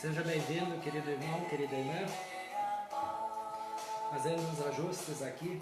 Seja bem-vindo, querido irmão, querida irmã. Fazendo uns ajustes aqui.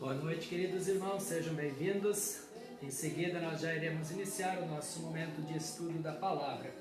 Boa noite, queridos irmãos, sejam bem-vindos. Em seguida, nós já iremos iniciar o nosso momento de estudo da palavra.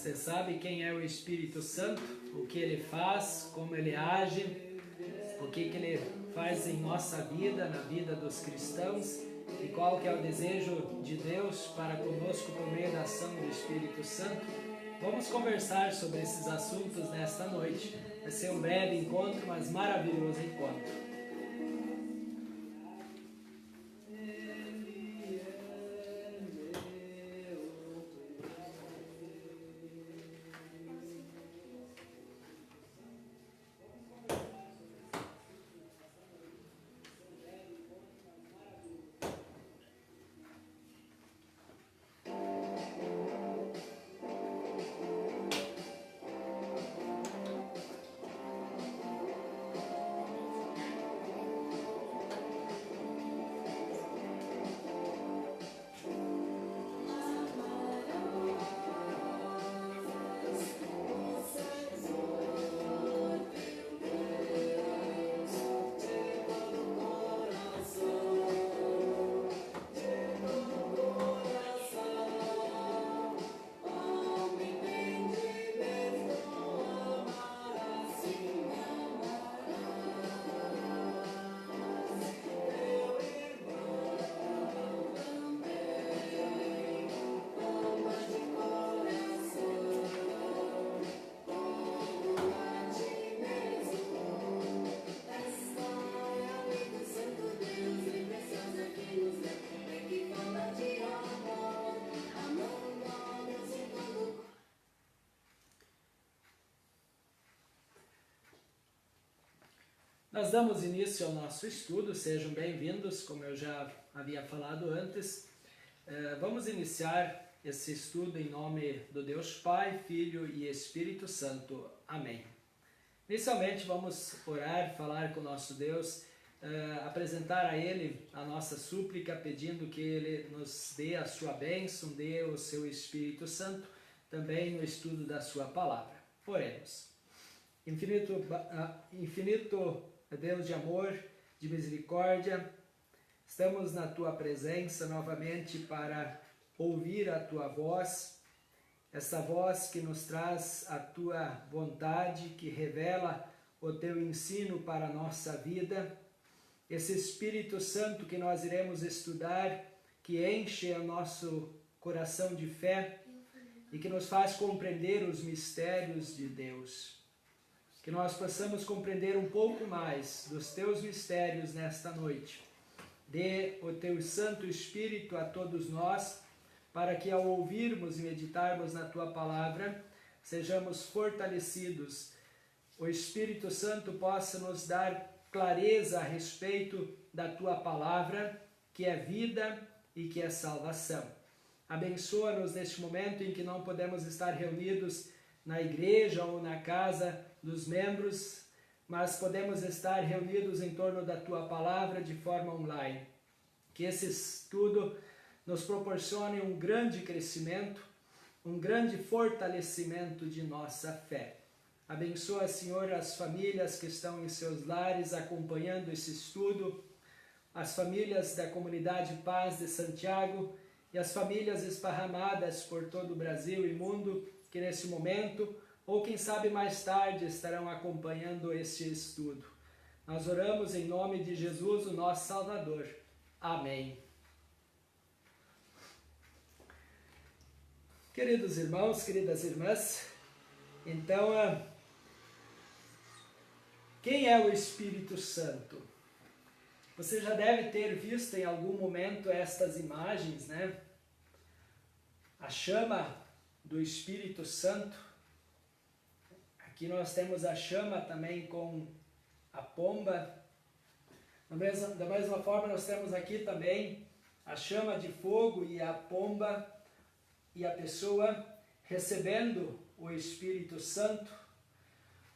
Você sabe quem é o Espírito Santo, o que ele faz, como ele age, o que ele faz em nossa vida, na vida dos cristãos e qual que é o desejo de Deus para conosco por meio da ação do Espírito Santo. Vamos conversar sobre esses assuntos nesta noite. Vai ser um breve encontro, mas maravilhoso encontro. Nós damos início ao nosso estudo, sejam bem-vindos, como eu já havia falado antes. Vamos iniciar esse estudo em nome do Deus Pai, Filho e Espírito Santo. Amém. Inicialmente vamos orar, falar com o nosso Deus, apresentar a Ele a nossa súplica, pedindo que Ele nos dê a sua bênção, dê o seu Espírito Santo, também no estudo da sua palavra. Oremos. Infinito Deus de amor, de misericórdia, estamos na Tua presença novamente para ouvir a Tua voz, essa voz que nos traz a Tua vontade, que revela o Teu ensino para a nossa vida, esse Espírito Santo que nós iremos estudar, que enche o nosso coração de fé e que nos faz compreender os mistérios de Deus. Que nós possamos compreender um pouco mais dos Teus mistérios nesta noite. Dê o Teu Santo Espírito a todos nós, para que ao ouvirmos e meditarmos na Tua Palavra, sejamos fortalecidos. O Espírito Santo possa nos dar clareza a respeito da Tua Palavra, que é vida e que é salvação. Abençoa-nos neste momento em que não podemos estar reunidos na igreja ou na casa dos membros, mas podemos estar reunidos em torno da Tua Palavra de forma online. Que esse estudo nos proporcione um grande crescimento, um grande fortalecimento de nossa fé. Abençoa, Senhor, as famílias que estão em seus lares acompanhando esse estudo, as famílias da comunidade Paz de Santiago e as famílias esparramadas por todo o Brasil e mundo que nesse momento, ou quem sabe mais tarde, estarão acompanhando este estudo. Nós oramos em nome de Jesus, o nosso Salvador. Amém. Queridos irmãos, queridas irmãs, então, quem é o Espírito Santo? Você já deve ter visto em algum momento estas imagens, né? A chama do Espírito Santo. Aqui nós temos a chama também com a pomba. Da mesma forma nós temos aqui também a chama de fogo e a pomba e a pessoa recebendo o Espírito Santo.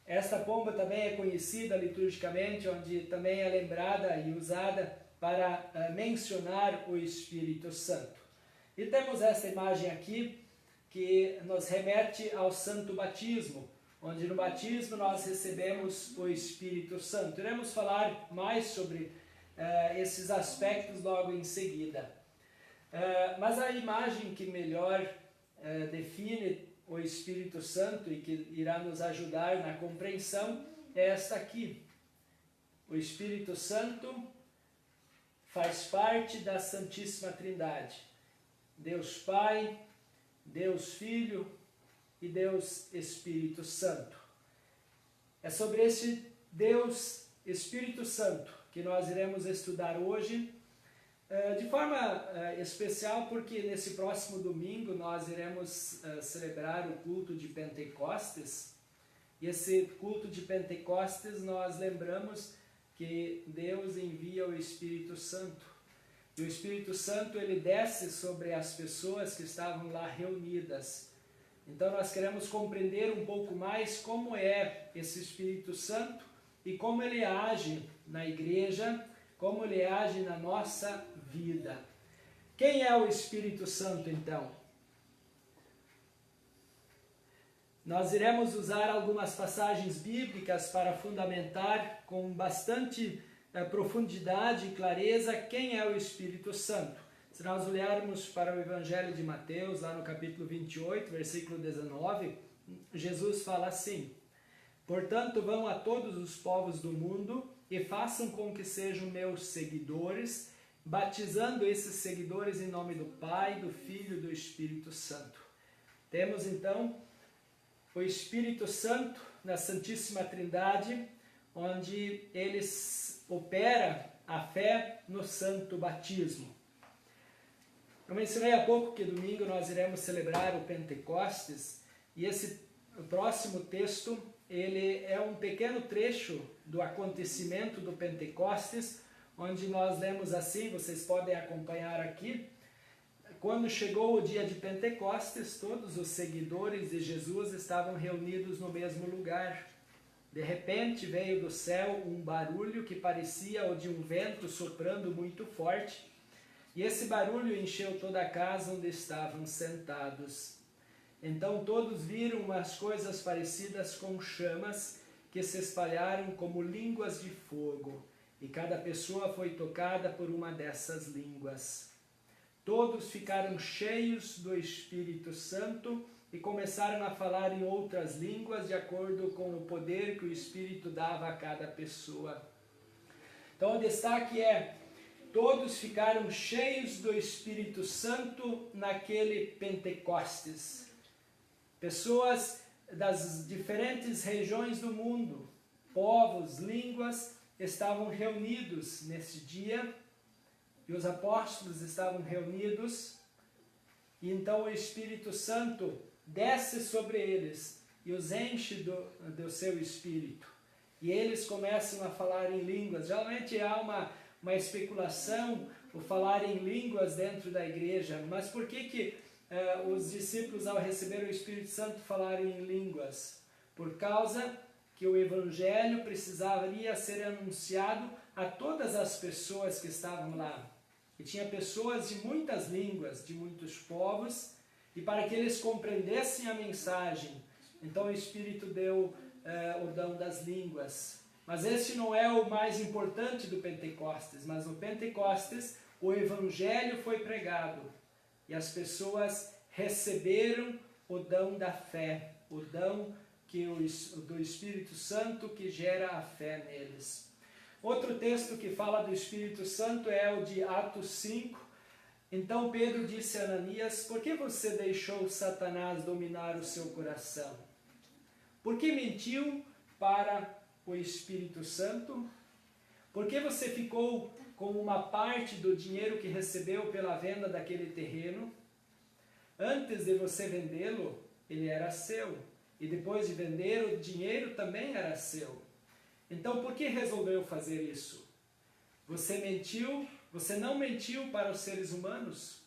Esta pomba também é conhecida liturgicamente, onde também é lembrada e usada para mencionar o Espírito Santo. E temos esta imagem aqui que nos remete ao Santo Batismo, onde no batismo nós recebemos o Espírito Santo. Iremos falar mais sobre esses aspectos logo em seguida. Mas a imagem que melhor define o Espírito Santo e que irá nos ajudar na compreensão é esta aqui. O Espírito Santo faz parte da Santíssima Trindade. Deus Pai, Deus Filho e Deus Espírito Santo. É sobre esse Deus Espírito Santo que nós iremos estudar hoje, de forma especial porque nesse próximo domingo nós iremos celebrar o culto de Pentecostes. E esse culto de Pentecostes nós lembramos que Deus envia o Espírito Santo. E o Espírito Santo ele desce sobre as pessoas que estavam lá reunidas. Então nós queremos compreender um pouco mais como é esse Espírito Santo e como ele age na igreja, como ele age na nossa vida. Quem é o Espírito Santo então? Nós iremos usar algumas passagens bíblicas para fundamentar com bastante profundidade e clareza quem é o Espírito Santo. Se nós olharmos para o Evangelho de Mateus, lá no capítulo 28, versículo 19, Jesus fala assim: portanto, vão a todos os povos do mundo e façam com que sejam meus seguidores, batizando esses seguidores em nome do Pai, do Filho e do Espírito Santo. Temos então o Espírito Santo na Santíssima Trindade, onde ele opera a fé no santo batismo. Eu mencionei há pouco que domingo nós iremos celebrar o Pentecostes, e esse próximo texto ele é um pequeno trecho do acontecimento do Pentecostes, onde nós lemos assim, vocês podem acompanhar aqui. Quando chegou o dia de Pentecostes, todos os seguidores de Jesus estavam reunidos no mesmo lugar. De repente veio do céu um barulho que parecia o de um vento soprando muito forte, e esse barulho encheu toda a casa onde estavam sentados. Então todos viram umas coisas parecidas com chamas que se espalharam como línguas de fogo, e cada pessoa foi tocada por uma dessas línguas. Todos ficaram cheios do Espírito Santo e começaram a falar em outras línguas de acordo com o poder que o Espírito dava a cada pessoa. Então o destaque é: todos ficaram cheios do Espírito Santo naquele Pentecostes. Pessoas das diferentes regiões do mundo, povos, línguas, estavam reunidos nesse dia, e os apóstolos estavam reunidos, e então o Espírito Santo desce sobre eles e os enche do seu Espírito. E eles começam a falar em línguas. Geralmente há uma especulação, o falar em línguas dentro da igreja. Mas por que os discípulos, ao receber o Espírito Santo, falaram em línguas? Por causa que o Evangelho precisaria ser anunciado a todas as pessoas que estavam lá. E tinha pessoas de muitas línguas, de muitos povos, e para que eles compreendessem a mensagem, então o Espírito deu o dom das línguas. Mas esse não é o mais importante do Pentecostes, mas no Pentecostes o Evangelho foi pregado, e as pessoas receberam o dom da fé, o dom do Espírito Santo que gera a fé neles. Outro texto que fala do Espírito Santo é o de Atos 5. Então Pedro disse a Ananias: por que você deixou Satanás dominar o seu coração? Por que mentiu para o Espírito Santo? Por que você ficou com uma parte do dinheiro que recebeu pela venda daquele terreno? Antes de você vendê-lo, ele era seu. E depois de vender, o dinheiro também era seu. Então, por que resolveu fazer isso? Você mentiu, você não mentiu para os seres humanos,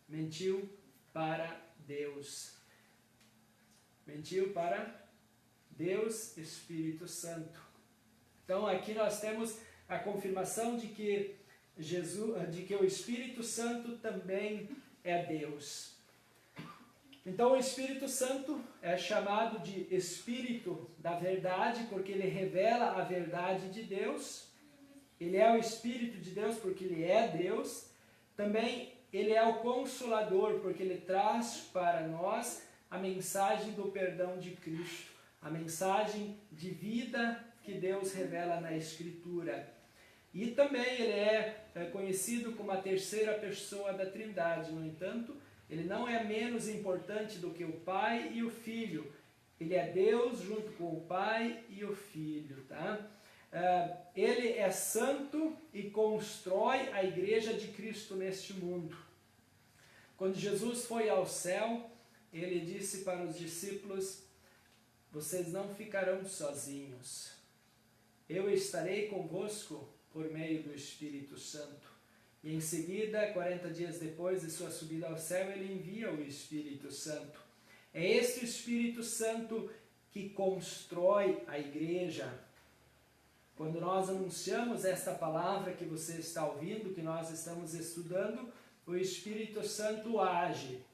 mentiu para Deus. Mentiu para Deus, Espírito Santo. Então, aqui nós temos a confirmação de que o Espírito Santo também é Deus. Então o Espírito Santo é chamado de Espírito da Verdade, porque ele revela a verdade de Deus. Ele é o Espírito de Deus, porque ele é Deus. Também ele é o Consolador, porque ele traz para nós a mensagem do perdão de Cristo, a mensagem de vida que Deus revela na Escritura. E também ele é conhecido como a terceira pessoa da Trindade. No entanto, ele não é menos importante do que o Pai e o Filho. Ele é Deus junto com o Pai e o Filho. Tá? Ele é santo e constrói a igreja de Cristo neste mundo. Quando Jesus foi ao céu, ele disse para os discípulos: vocês não ficarão sozinhos. Eu estarei convosco por meio do Espírito Santo. E em seguida, 40 dias depois de sua subida ao céu, ele envia o Espírito Santo. É esse Espírito Santo que constrói a igreja. Quando nós anunciamos esta palavra que você está ouvindo, que nós estamos estudando, o Espírito Santo age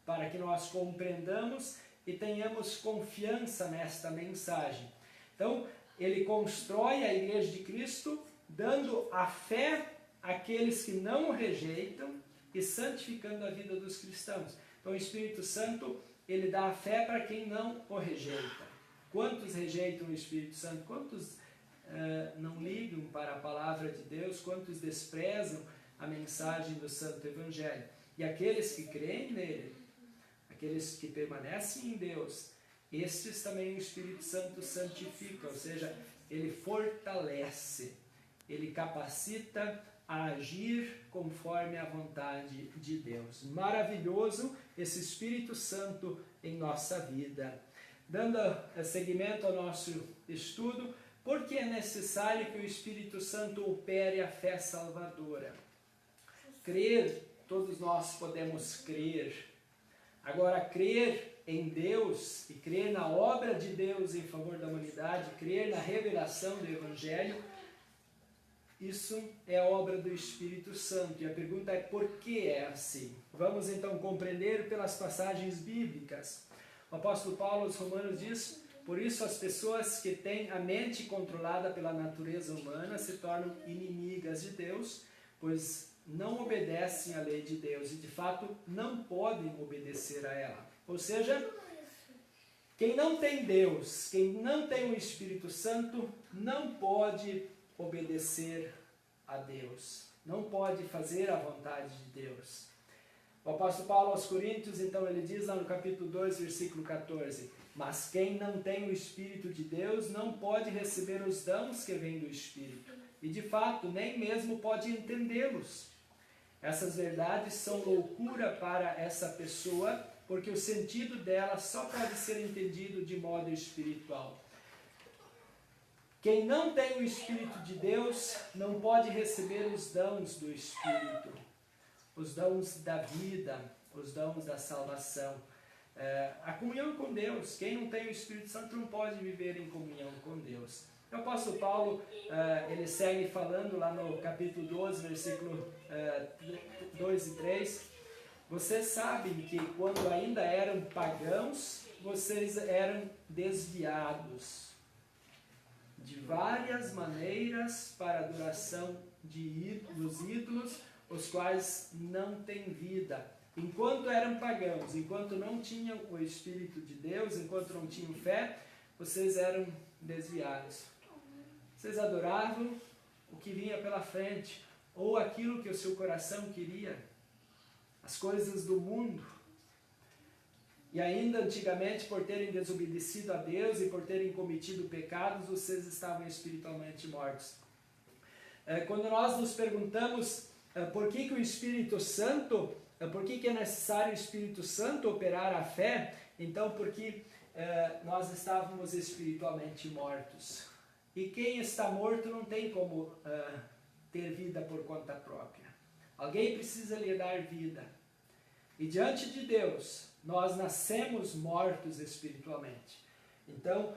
para que nós compreendamos e tenhamos confiança nesta mensagem. Então, ele constrói a igreja de Cristo, dando a fé àqueles que não o rejeitam e santificando a vida dos cristãos. Então o Espírito Santo, ele dá a fé para quem não o rejeita. Quantos rejeitam o Espírito Santo? Quantos não ligam para a palavra de Deus? Quantos desprezam a mensagem do Santo Evangelho? E aqueles que creem nele, aqueles que permanecem em Deus, estes também o Espírito Santo santifica, ou seja, ele fortalece, ele capacita a agir conforme a vontade de Deus. Maravilhoso esse Espírito Santo em nossa vida. Dando seguimento ao nosso estudo, Por que é necessário que o Espírito Santo opere a fé salvadora? Crer, todos nós podemos crer. Agora, crer em Deus e crer na obra de Deus em favor da humanidade, crer na revelação do Evangelho, isso é obra do Espírito Santo. E a pergunta é: por que é assim? Vamos então compreender pelas passagens bíblicas. O apóstolo Paulo aos Romanos diz: por isso as pessoas que têm a mente controlada pela natureza humana se tornam inimigas de Deus, pois não obedecem à lei de Deus e de fato não podem obedecer a ela. Ou seja, quem não tem Deus, quem não tem o Espírito Santo, não pode obedecer a Deus, não pode fazer a vontade de Deus. O apóstolo Paulo aos Coríntios, então, ele diz lá no capítulo 2, versículo 14: mas quem não tem o Espírito de Deus não pode receber os dons que vêm do Espírito, e de fato nem mesmo pode entendê-los. Essas verdades são loucura para essa pessoa, porque o sentido dela só pode ser entendido de modo espiritual. Quem não tem o Espírito de Deus não pode receber os dons do Espírito, os dons da vida, os dons da salvação. A comunhão com Deus. Quem não tem o Espírito Santo não pode viver em comunhão com Deus. O apóstolo Paulo, ele segue falando lá no capítulo 12, versículo 2 e 3. Vocês sabem que quando ainda eram pagãos, vocês eram desviados de várias maneiras para a adoração dos ídolos, os quais não têm vida. Enquanto eram pagãos, enquanto não tinham o Espírito de Deus, enquanto não tinham fé, vocês eram desviados. Vocês adoravam o que vinha pela frente, ou aquilo que o seu coração queria, as coisas do mundo. E ainda antigamente, por terem desobedecido a Deus e por terem cometido pecados, vocês estavam espiritualmente mortos. Quando nós nos perguntamos por que o Espírito Santo, por que é necessário o Espírito Santo operar a fé, então porque nós estávamos espiritualmente mortos. E quem está morto não tem como ter vida por conta própria. Alguém precisa lhe dar vida. E diante de Deus, nós nascemos mortos espiritualmente. Então,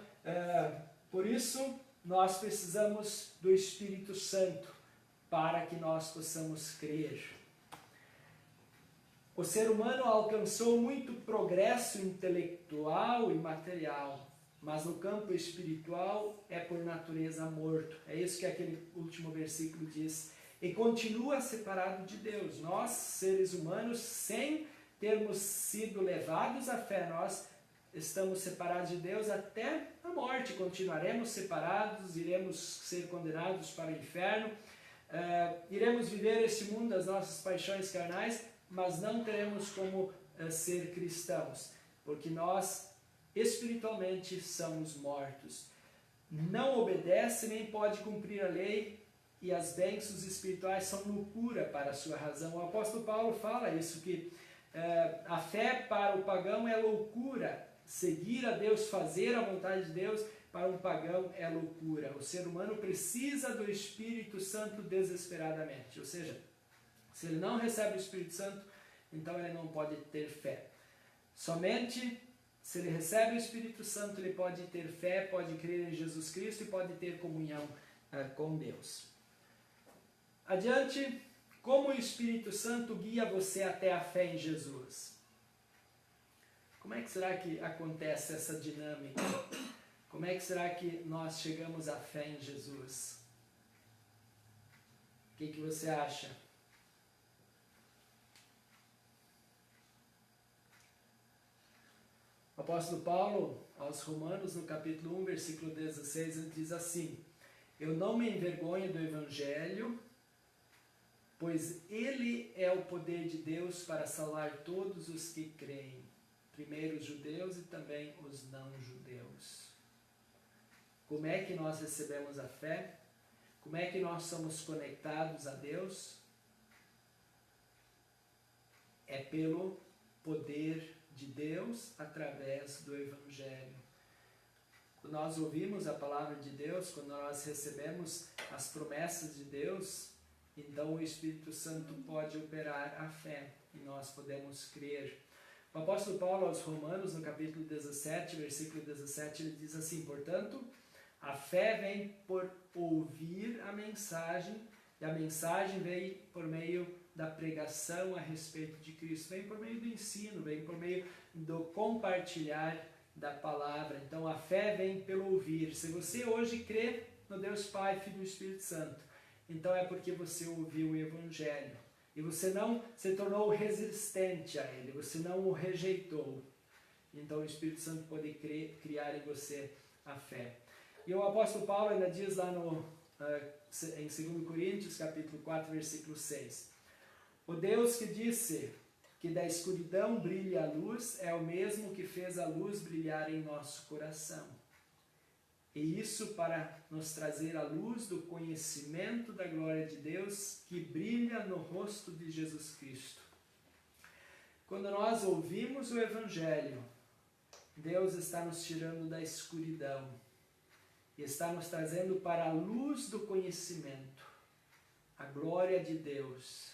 por isso, nós precisamos do Espírito Santo para que nós possamos crer. O ser humano alcançou muito progresso intelectual e material, mas no campo espiritual é por natureza morto. É isso que aquele último versículo diz. E continua separado de Deus. Nós, seres humanos, sem termos sido levados à fé, nós estamos separados de Deus até a morte. Continuaremos separados, iremos ser condenados para o inferno, iremos viver este mundo das nossas paixões carnais, mas não teremos como ser cristãos, porque nós espiritualmente somos mortos. Não obedece nem pode cumprir a lei, e as bênçãos espirituais são loucura para a sua razão. O apóstolo Paulo fala isso, que a fé para o pagão é loucura. Seguir a Deus, fazer a vontade de Deus, para um pagão é loucura. O ser humano precisa do Espírito Santo desesperadamente. Ou seja, se ele não recebe o Espírito Santo, então ele não pode ter fé. Somente se ele recebe o Espírito Santo, ele pode ter fé, pode crer em Jesus Cristo e pode ter comunhão com Deus. Adiante, como o Espírito Santo guia você até a fé em Jesus? Como é que será que acontece essa dinâmica? Como é que será que nós chegamos à fé em Jesus? O que você acha? O apóstolo Paulo, aos Romanos, no capítulo 1, versículo 16, ele diz assim: eu não me envergonho do Evangelho, pois ele é o poder de Deus para salvar todos os que creem, primeiro os judeus e também os não-judeus. Como é que nós recebemos a fé? Como é que nós somos conectados a Deus? É pelo poder de Deus através do Evangelho. Quando nós ouvimos a palavra de Deus, quando nós recebemos as promessas de Deus, então o Espírito Santo pode operar a fé e nós podemos crer. O apóstolo Paulo aos Romanos, no capítulo 17, versículo 17, ele diz assim: portanto, a fé vem por ouvir a mensagem, e a mensagem vem por meio da pregação a respeito de Cristo, vem por meio do ensino, vem por meio do compartilhar da palavra. Então a fé vem pelo ouvir. Se você hoje crê no Deus Pai, Filho e Espírito Santo, então é porque você ouviu o Evangelho. E você não se tornou resistente a ele, você não o rejeitou. Então o Espírito Santo pode criar em você a fé. E o apóstolo Paulo ainda diz lá em 2 Coríntios, capítulo 4, versículo 6. O Deus que disse que da escuridão brilhe a luz é o mesmo que fez a luz brilhar em nosso coração. E isso para nos trazer a luz do conhecimento da glória de Deus que brilha no rosto de Jesus Cristo. Quando nós ouvimos o Evangelho, Deus está nos tirando da escuridão e está nos trazendo para a luz do conhecimento, a glória de Deus.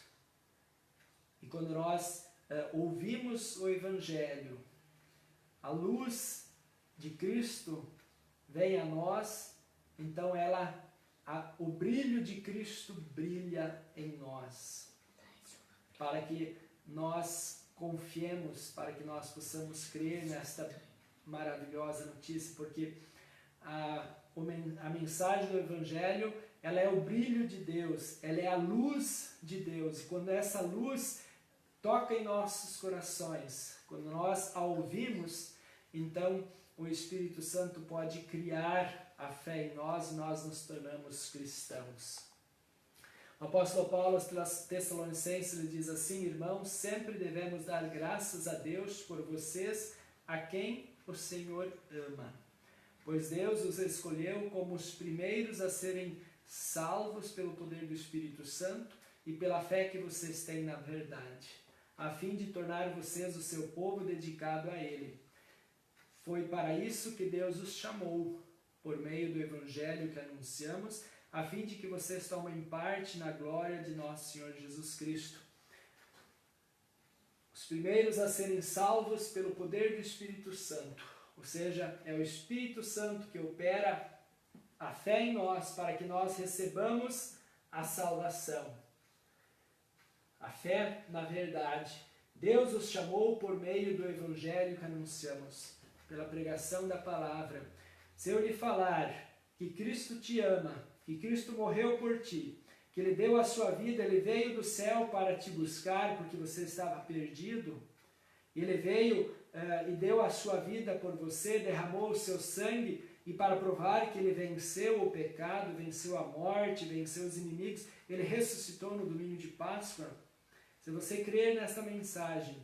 E quando nós ouvimos o Evangelho, a luz de Cristo vem a nós, então o brilho de Cristo brilha em nós, para que nós confiemos, para que nós possamos crer nesta maravilhosa notícia, porque a mensagem do Evangelho, ela é o brilho de Deus, ela é a luz de Deus, e quando essa luz toca em nossos corações, quando nós a ouvimos, então o Espírito Santo pode criar a fé em nós e nós nos tornamos cristãos. O apóstolo Paulo aos Tessalonicenses ele diz assim: irmãos, sempre devemos dar graças a Deus por vocês, a quem o Senhor ama. Pois Deus os escolheu como os primeiros a serem salvos pelo poder do Espírito Santo e pela fé que vocês têm na verdade, a fim de tornar vocês o seu povo dedicado a Ele. Foi para isso que Deus os chamou, por meio do Evangelho que anunciamos, a fim de que vocês tomem parte na glória de nosso Senhor Jesus Cristo. Os primeiros a serem salvos pelo poder do Espírito Santo, ou seja, é o Espírito Santo que opera a fé em nós para que nós recebamos a salvação. A fé na verdade. Deus os chamou por meio do Evangelho que anunciamos, pela pregação da palavra. Se eu lhe falar que Cristo te ama, que Cristo morreu por ti, que Ele deu a sua vida, Ele veio do céu para te buscar porque você estava perdido, Ele veio e deu a sua vida por você, derramou o seu sangue, e para provar que Ele venceu o pecado, venceu a morte, venceu os inimigos, Ele ressuscitou no domingo de Páscoa. Se você crer nesta mensagem,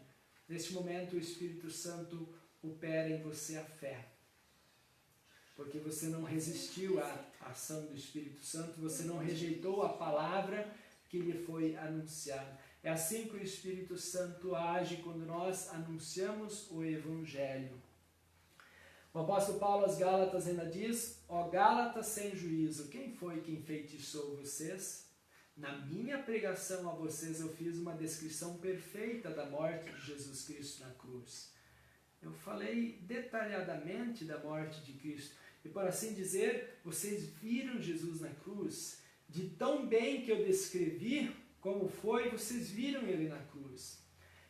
neste momento o Espírito Santo opera em você a fé. Porque você não resistiu à ação do Espírito Santo, você não rejeitou a palavra que lhe foi anunciada. É assim que o Espírito Santo age quando nós anunciamos o Evangelho. O apóstolo Paulo aos Gálatas ainda diz: ó Gálatas sem juízo, quem foi que enfeitiçou vocês? Na minha pregação a vocês eu fiz uma descrição perfeita da morte de Jesus Cristo na cruz. Eu falei detalhadamente da morte de Cristo. E por assim dizer, vocês viram Jesus na cruz. De tão bem que eu descrevi como foi, vocês viram Ele na cruz.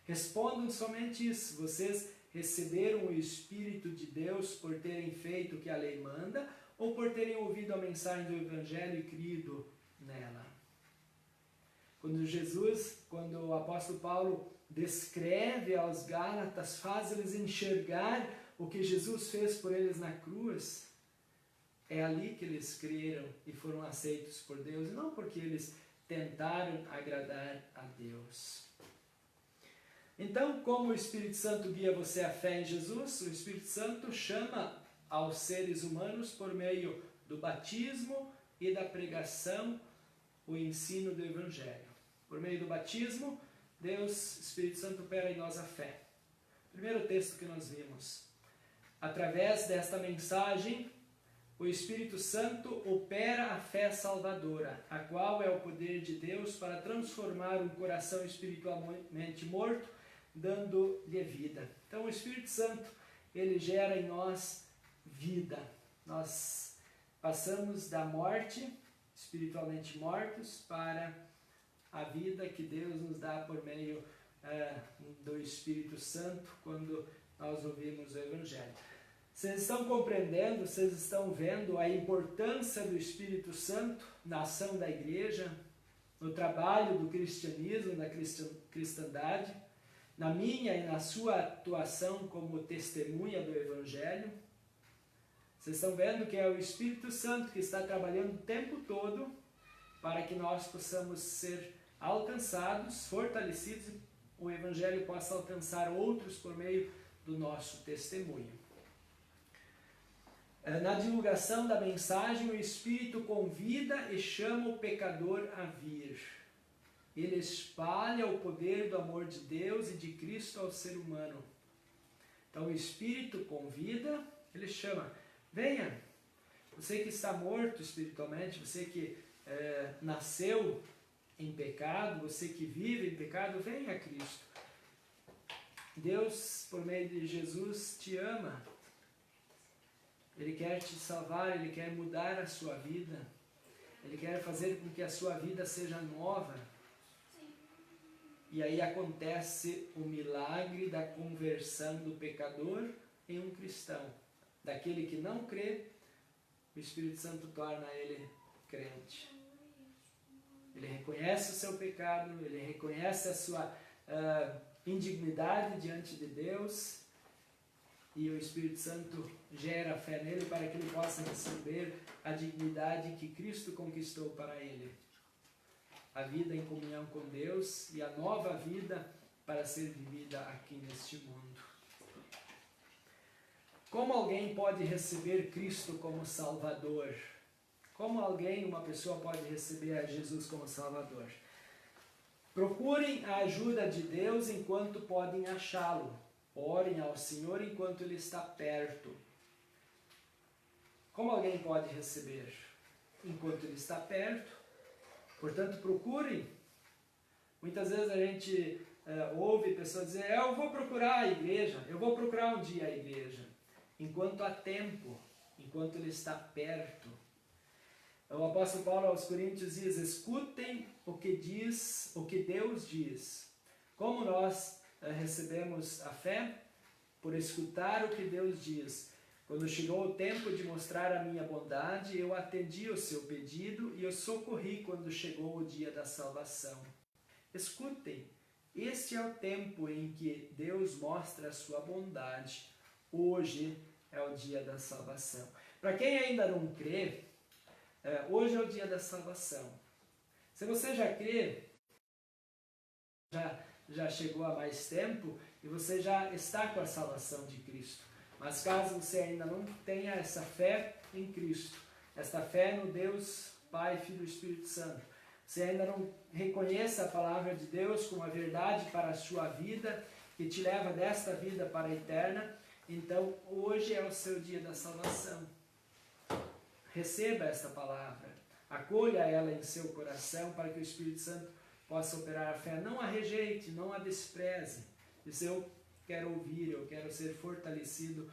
Respondam somente isso. Vocês receberam o Espírito de Deus por terem feito o que a lei manda ou por terem ouvido a mensagem do Evangelho e crido nela? Quando o apóstolo Paulo descreve aos Gálatas, faz eles enxergar o que Jesus fez por eles na cruz, é ali que eles creram e foram aceitos por Deus, e não porque eles tentaram agradar a Deus. Então, como o Espírito Santo guia você à fé em Jesus, o Espírito Santo chama aos seres humanos por meio do batismo e da pregação, o ensino do Evangelho. Por meio do batismo, Deus, Espírito Santo, opera em nós a fé. Primeiro texto que nós vimos. Através desta mensagem, o Espírito Santo opera a fé salvadora, a qual é o poder de Deus para transformar um coração espiritualmente morto, dando-lhe vida. Então o Espírito Santo, ele gera em nós vida. Nós passamos da morte, espiritualmente mortos, para a vida que Deus nos dá por meio do Espírito Santo, quando nós ouvimos o Evangelho. Vocês estão compreendendo, vocês estão vendo a importância do Espírito Santo na ação da igreja, no trabalho do cristianismo, da cristandade, na minha e na sua atuação como testemunha do Evangelho? Vocês estão vendo que é o Espírito Santo que está trabalhando o tempo todo para que nós possamos ser alcançados, fortalecidos, o Evangelho possa alcançar outros por meio do nosso testemunho. Na divulgação da mensagem, o Espírito convida e chama o pecador a vir. Ele espalha o poder do amor de Deus e de Cristo ao ser humano. Então o Espírito convida, ele chama, venha, você que está morto espiritualmente, você que nasceu em pecado, você que vive em pecado, venha a Cristo. Deus, por meio de Jesus, te ama. Ele quer te salvar, Ele quer mudar a sua vida. Ele quer fazer com que a sua vida seja nova. E aí acontece o milagre da conversão do pecador em um cristão. Daquele que não crê, o Espírito Santo torna ele crente. Ele reconhece o seu pecado, ele reconhece a sua indignidade diante de Deus, e o Espírito Santo gera fé nele para que ele possa receber a dignidade que Cristo conquistou para ele. A vida em comunhão com Deus e a nova vida para ser vivida aqui neste mundo. Como alguém pode receber Cristo como Salvador? Como uma pessoa pode receber a Jesus como Salvador? Procurem a ajuda de Deus enquanto podem achá-lo. Orem ao Senhor enquanto Ele está perto. Como alguém pode receber? Enquanto Ele está perto. Portanto, procurem. Muitas vezes a gente ouve pessoas dizer, eu vou procurar a igreja, eu vou procurar um dia a igreja. Enquanto há tempo, enquanto Ele está perto. O apóstolo Paulo aos Coríntios diz, escutem o que Deus diz. Como nós recebemos a fé? Por escutar o que Deus diz. Quando chegou o tempo de mostrar a minha bondade, eu atendi o seu pedido e eu socorri quando chegou o dia da salvação. Escutem, este é o tempo em que Deus mostra a sua bondade. Hoje é o dia da salvação. Para quem ainda não crê, hoje é o dia da salvação. Se você já crê, já chegou há mais tempo e você já está com a salvação de Cristo. Mas caso você ainda não tenha essa fé em Cristo, essa fé no Deus Pai, Filho e Espírito Santo, você ainda não reconheça a palavra de Deus como a verdade para a sua vida, que te leva desta vida para a eterna, então hoje é o seu dia da salvação. Receba esta palavra, acolha ela em seu coração para que o Espírito Santo possa operar a fé. Não a rejeite, não a despreze. Diz, eu quero ouvir, eu quero ser fortalecido,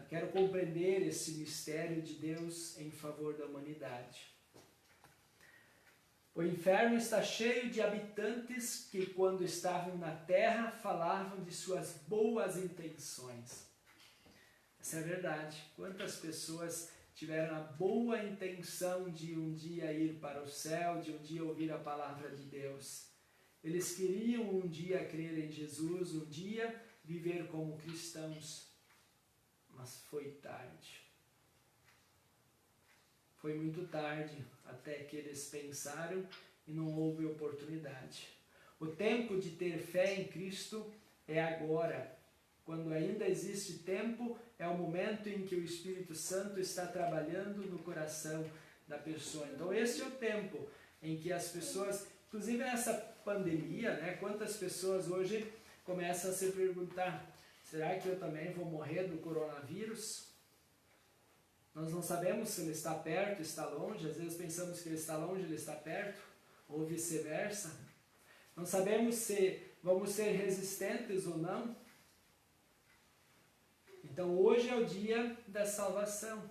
quero compreender esse mistério de Deus em favor da humanidade. O inferno está cheio de habitantes que, quando estavam na terra, falavam de suas boas intenções. Essa é a verdade. Quantas pessoas tiveram a boa intenção de um dia ir para o céu, de um dia ouvir a palavra de Deus. Eles queriam um dia crer em Jesus, um dia viver como cristãos, mas foi tarde. Foi muito tarde até que eles pensaram e não houve oportunidade. O tempo de ter fé em Cristo é agora. Quando ainda existe tempo, é o momento em que o Espírito Santo está trabalhando no coração da pessoa. Então esse é o tempo em que as pessoas, inclusive nessa pandemia, né, quantas pessoas hoje começam a se perguntar, será que eu também vou morrer do coronavírus? Nós não sabemos se Ele está perto, está longe. Às vezes pensamos que Ele está longe, Ele está perto, ou vice-versa. Não sabemos se vamos ser resistentes ou não. Então hoje é o dia da salvação.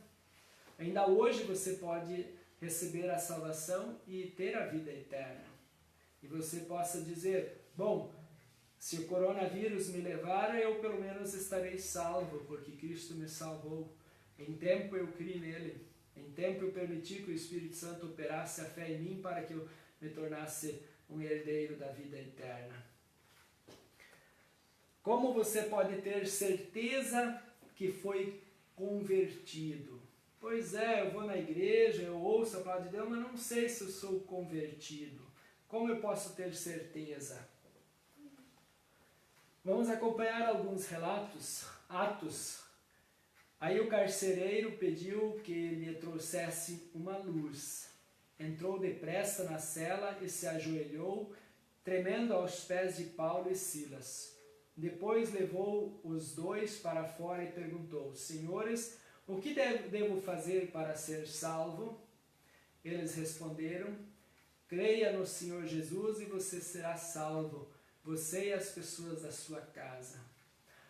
Ainda hoje você pode receber a salvação e ter a vida eterna. E você possa dizer, bom, se o coronavírus me levar, eu pelo menos estarei salvo, porque Cristo me salvou. Em tempo eu criei nele. Em tempo eu permiti que o Espírito Santo operasse a fé em mim para que eu me tornasse um herdeiro da vida eterna. Como você pode ter certeza que foi convertido? Pois é, eu vou na igreja, eu ouço a palavra de Deus, mas não sei se eu sou convertido. Como eu posso ter certeza? Vamos acompanhar alguns relatos, Atos. Aí o carcereiro pediu que lhe trouxesse uma luz. Entrou depressa na cela e se ajoelhou, tremendo aos pés de Paulo e Silas. Depois levou os dois para fora e perguntou, Senhores, o que devo fazer para ser salvo? Eles responderam, creia no Senhor Jesus e você será salvo, você e as pessoas da sua casa.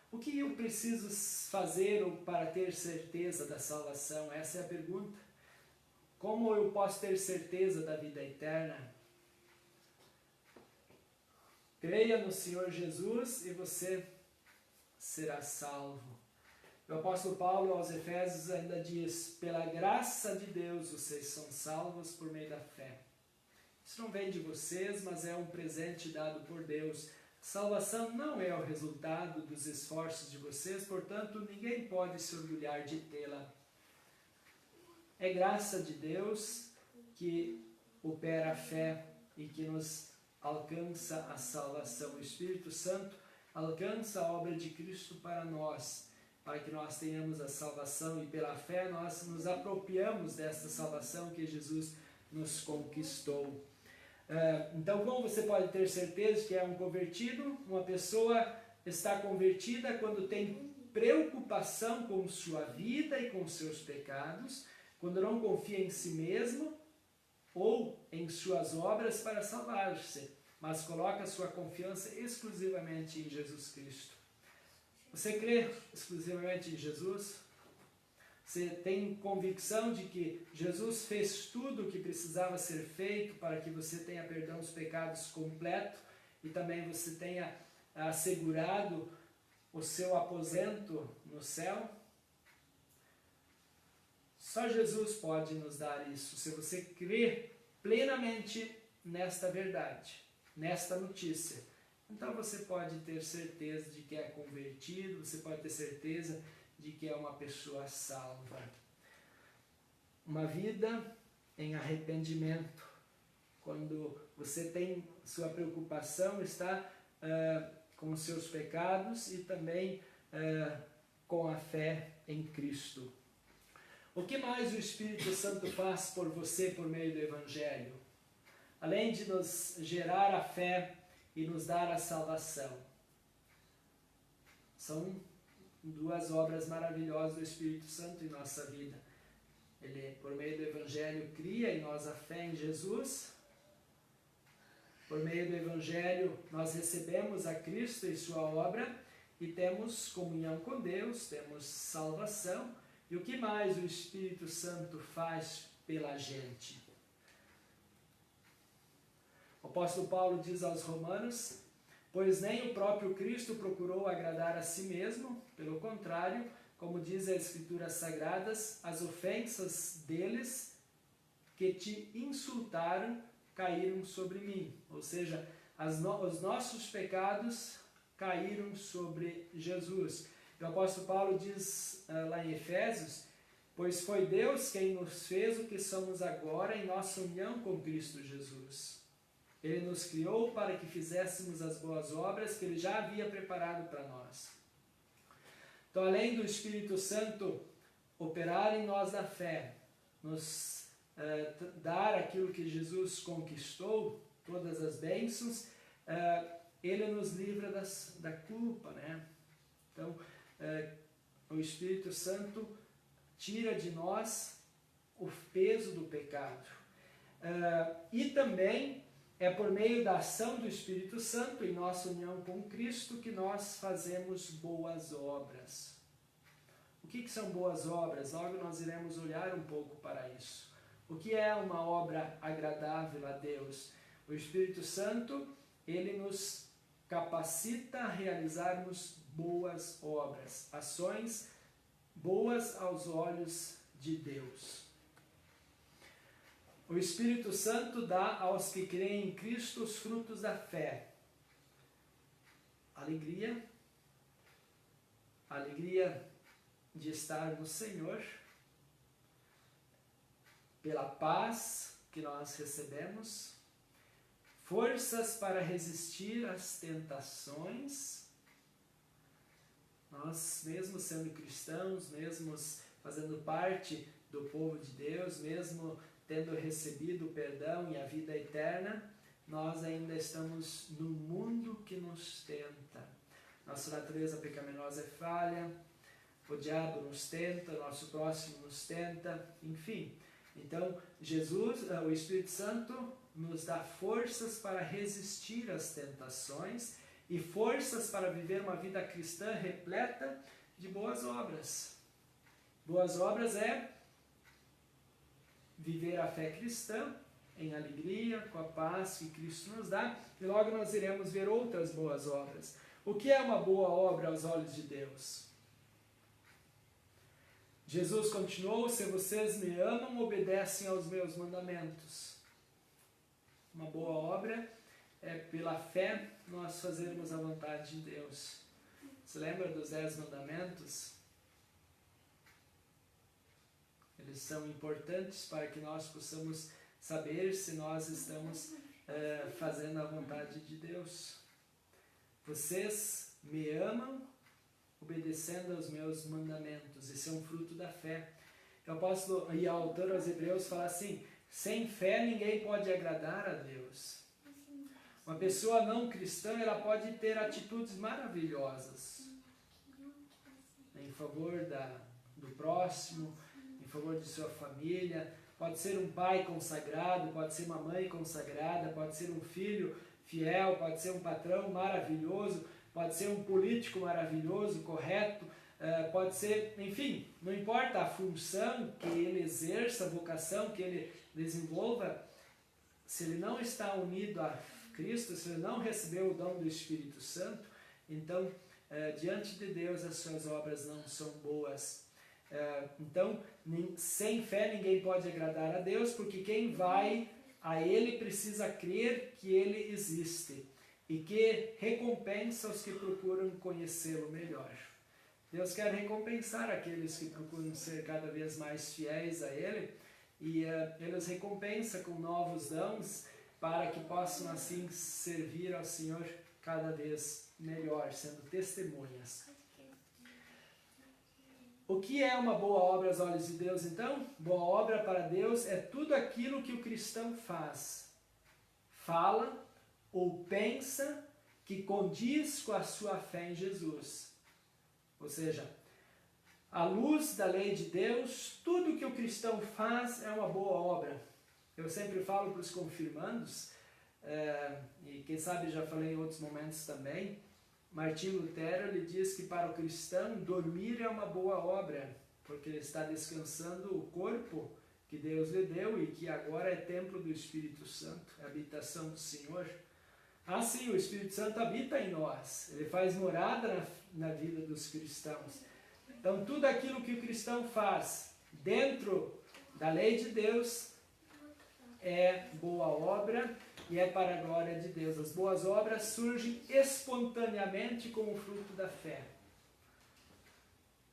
O que eu preciso fazer para ter certeza da salvação? Essa é a pergunta. Como eu posso ter certeza da vida eterna? Creia no Senhor Jesus e você será salvo. O apóstolo Paulo aos Efésios ainda diz, pela graça de Deus vocês são salvos por meio da fé. Isso não vem de vocês, mas é um presente dado por Deus. Salvação não é o resultado dos esforços de vocês, portanto, ninguém pode se orgulhar de tê-la. É graça de Deus que opera a fé e que nos alcança a salvação. O Espírito Santo alcança a obra de Cristo para nós, para que nós tenhamos a salvação e pela fé nós nos apropriamos desta salvação que Jesus nos conquistou. Então, como você pode ter certeza que é um convertido? Uma pessoa está convertida quando tem preocupação com sua vida e com seus pecados, quando não confia em si mesmo ou em suas obras para salvar-se, mas coloca sua confiança exclusivamente em Jesus Cristo. Você crê exclusivamente em Jesus? Você tem convicção de que Jesus fez tudo o que precisava ser feito para que você tenha perdão dos pecados completo e também você tenha assegurado o seu aposento no céu? Só Jesus pode nos dar isso. Se você crê plenamente nesta verdade, nesta notícia, então você pode ter certeza de que é convertido, você pode ter certeza de que é uma pessoa salva. Uma vida em arrependimento. Quando você tem sua preocupação, está com os seus pecados e também com a fé em Cristo. O que mais o Espírito Santo faz por você por meio do Evangelho? Além de nos gerar a fé e nos dar a salvação. São duas obras maravilhosas do Espírito Santo em nossa vida. Ele, por meio do Evangelho, cria em nós a fé em Jesus. Por meio do Evangelho, nós recebemos a Cristo e sua obra e temos comunhão com Deus, temos salvação. E o que mais o Espírito Santo faz pela gente? O apóstolo Paulo diz aos Romanos, pois nem o próprio Cristo procurou agradar a si mesmo, pelo contrário, como diz as Escrituras Sagradas, as ofensas deles que te insultaram caíram sobre mim. Ou seja, os nossos pecados caíram sobre Jesus. O apóstolo Paulo diz lá em Efésios, pois foi Deus quem nos fez o que somos agora em nossa união com Cristo Jesus. Ele nos criou para que fizéssemos as boas obras que Ele já havia preparado para nós. Então, além do Espírito Santo operar em nós a fé, nos dar aquilo que Jesus conquistou, todas as bênçãos, Ele nos livra da culpa, né? Então, o Espírito Santo tira de nós o peso do pecado. E também é por meio da ação do Espírito Santo em nossa união com Cristo que nós fazemos boas obras. O que são boas obras? Logo nós iremos olhar um pouco para isso. O que é uma obra agradável a Deus? O Espírito Santo, ele nos capacita a realizarmos boas obras, ações boas aos olhos de Deus. O Espírito Santo dá aos que creem em Cristo os frutos da fé. Alegria de estar no Senhor, pela paz que nós recebemos, forças para resistir às tentações. Nós, mesmo sendo cristãos, mesmo fazendo parte do povo de Deus, mesmo tendo recebido o perdão e a vida eterna, nós ainda estamos no mundo que nos tenta. Nossa natureza pecaminosa é falha, o diabo nos tenta, nosso próximo nos tenta, enfim. Então, o Espírito Santo, nos dá forças para resistir às tentações e forças para viver uma vida cristã repleta de boas obras. Boas obras é viver a fé cristã em alegria, com a paz que Cristo nos dá, e logo nós iremos ver outras boas obras. O que é uma boa obra aos olhos de Deus? Jesus continuou: se vocês me amam, obedecem aos meus mandamentos. Uma boa obra é pela fé nós fazermos a vontade de Deus. Você lembra dos 10 mandamentos? Eles são importantes para que nós possamos saber se nós estamos fazendo a vontade de Deus. Vocês me amam obedecendo aos meus mandamentos. Esse é um fruto da fé. O apóstolo e o autor aos Hebreus fala assim: sem fé ninguém pode agradar a Deus. Uma pessoa não cristã, ela pode ter atitudes maravilhosas em favor do próximo, em favor de sua família. Pode ser um pai consagrado, pode ser uma mãe consagrada, pode ser um filho fiel, pode ser um patrão maravilhoso, pode ser um político maravilhoso, correto, pode ser, enfim, não importa a função que ele exerça, a vocação que ele desenvolva, se ele não está unido a Cristo, se ele não recebeu o dom do Espírito Santo, então, diante de Deus, as suas obras não são boas. Então, sem fé ninguém pode agradar a Deus, porque quem vai a Ele precisa crer que Ele existe e que recompensa os que procuram conhecê-lo melhor. Deus quer recompensar aqueles que procuram ser cada vez mais fiéis a Ele, e Ele os recompensa com novos dons para que possam assim servir ao Senhor cada vez melhor, sendo testemunhas. O que é uma boa obra aos olhos de Deus, então? Boa obra para Deus é tudo aquilo que o cristão faz, fala ou pensa que condiz com a sua fé em Jesus. Ou seja, à luz da lei de Deus, tudo que o cristão faz é uma boa obra. Eu sempre falo para os confirmandos, e quem sabe já falei em outros momentos também, Martinho Lutero ele diz que para o cristão dormir é uma boa obra, porque ele está descansando o corpo que Deus lhe deu e que agora é templo do Espírito Santo, é a habitação do Senhor. Ah, sim, o Espírito Santo habita em nós, ele faz morada na vida dos cristãos. Então, tudo aquilo que o cristão faz dentro da lei de Deus é boa obra e é para a glória de Deus. As boas obras surgem espontaneamente como fruto da fé.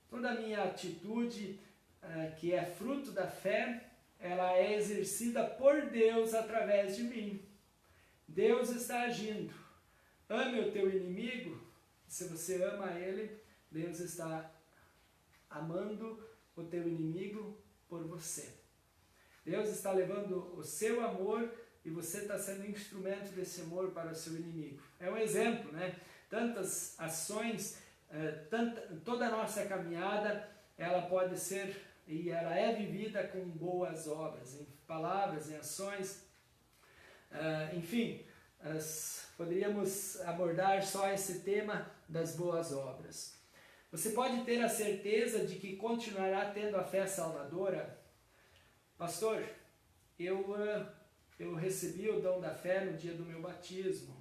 Toda a minha atitude que é fruto da fé, ela é exercida por Deus através de mim. Deus está agindo. Ame o teu inimigo. Se você ama ele, Deus está amando o teu inimigo por você. Deus está levando o seu amor e você está sendo instrumento desse amor para o seu inimigo. É um exemplo, né? Tantas ações, toda a nossa caminhada, ela pode ser e ela é vivida com boas obras, em palavras, em ações, enfim, poderíamos abordar só esse tema das boas obras. Você pode ter a certeza de que continuará tendo a fé salvadora? Pastor, eu recebi o dom da fé no dia do meu batismo.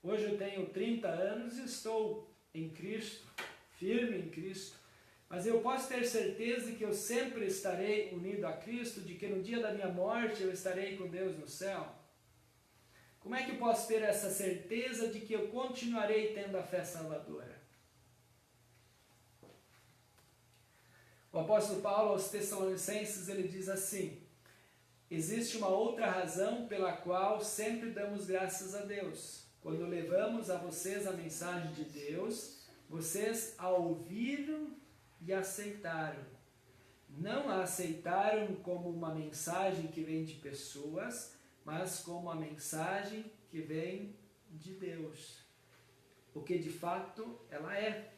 Hoje eu tenho 30 anos e estou em Cristo, firme em Cristo. Mas eu posso ter certeza que eu sempre estarei unido a Cristo, de que no dia da minha morte eu estarei com Deus no céu? Como é que eu posso ter essa certeza de que eu continuarei tendo a fé salvadora? O apóstolo Paulo aos Tessalonicenses, ele diz assim: existe uma outra razão pela qual sempre damos graças a Deus. Quando levamos a vocês a mensagem de Deus, vocês a ouviram e aceitaram. Não a aceitaram como uma mensagem que vem de pessoas, mas como uma mensagem que vem de Deus. O que de fato ela é.